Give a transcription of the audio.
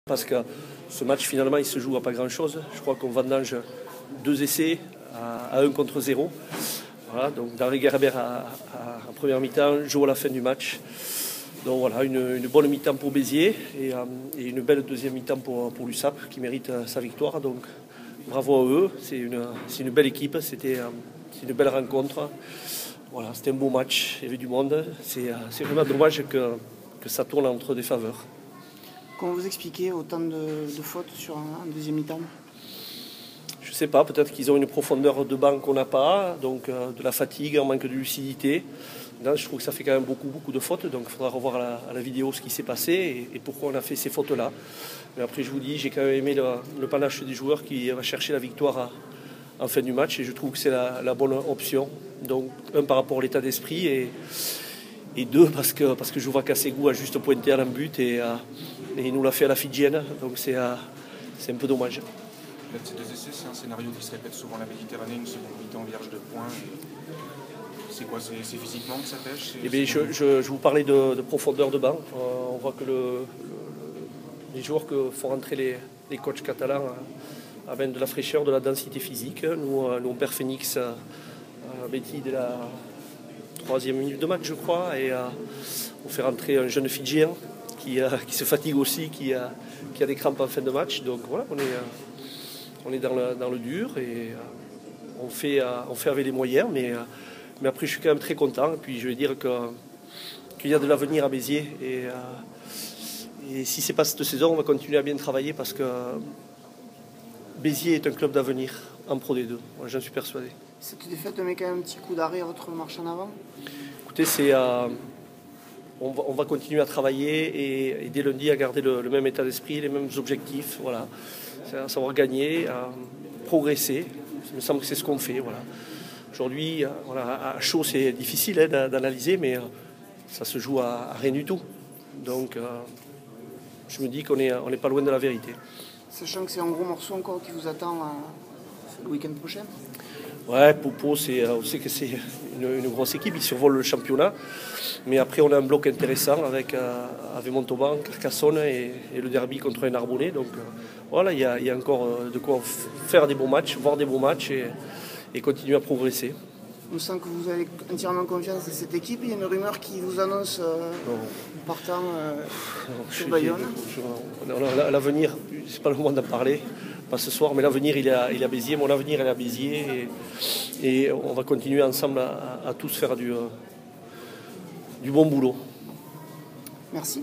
Parce que ce match finalement il se joue à pas grand chose. Je crois qu'on vendange 2 essais à 1 contre 0. Voilà, donc Darry Gerber en première mi-temps joue à la fin du match. Donc voilà, une bonne mi-temps pour Béziers et une belle deuxième mi-temps pour l'USAP qui mérite sa victoire. Donc bravo à eux, c'est une belle équipe, c'est une belle rencontre. Voilà, c'était un beau match, il y avait du monde. C'est vraiment dommage que ça tourne entre des faveurs. Comment vous expliquez autant de fautes sur un deuxième mi-temps? Je ne sais pas, peut-être qu'ils ont une profondeur de banc qu'on n'a pas, donc de la fatigue, un manque de lucidité. Là, je trouve que ça fait quand même beaucoup de fautes, donc il faudra revoir à la vidéo ce qui s'est passé et pourquoi on a fait ces fautes-là. Mais après, je vous dis, j'ai quand même aimé le panache des joueurs qui va chercher la victoire en fin du match et je trouve que c'est la bonne option. Donc, un, par rapport à l'état d'esprit et deux, parce que je vois qu'Assegou a juste pointé à l'embut et il nous l'a fait à la Fidjienne, donc c'est un peu dommage. Ces 2 essais, c'est un scénario qui se répète souvent en la Méditerranée, une seconde mi-temps vierge de points. C'est quoi? C'est physiquement que ça pêche? Eh bien, je vous parlais de profondeur de banc. On voit que les joueurs que font rentrer les coachs catalans amènent de la fraîcheur, de la densité physique. Nous on perd Phoenix Betty dès la 3e minute de match, je crois, et on fait rentrer un jeune Fidjien qui se fatigue aussi, qui a des crampes en fin de match. Donc voilà, on est dans le dur et on fait avec les moyens, mais après je suis quand même très content. Et puis je vais dire qu'il y a de l'avenir à Béziers et si ce n'est pas cette saison, on va continuer à bien travailler parce que Béziers est un club d'avenir en Pro D2, j'en suis persuadé. Cette défaite met quand même un petit coup d'arrêt à votre marche en avant? Écoutez, on va continuer à travailler et dès lundi à garder le même état d'esprit, les mêmes objectifs, voilà. À savoir gagner, à progresser. Il me semble que c'est ce qu'on fait. Voilà. Aujourd'hui, voilà, à chaud, c'est difficile d'analyser, mais ça se joue à rien du tout. Donc, je me dis qu'on n'est pas loin de la vérité. Sachant que c'est un gros morceau encore qui vous attend le week-end prochain? Ouais, Popo, on sait que c'est une grosse équipe, ils survolent le championnat. Mais après, on a un bloc intéressant avec Montauban, Carcassonne et le derby contre un Narbonnais. Donc voilà, il y a encore de quoi faire des bons matchs, voir des bons matchs et continuer à progresser. On sent que vous avez entièrement confiance dans cette équipe. Il y a une rumeur qui vous annonce partant sur Bayonne. L'avenir, c'est pas le moment d'en parler, pas ce soir, mais l'avenir il est à Béziers. Mon avenir il est à Béziers et on va continuer ensemble à tous faire du bon boulot. Merci.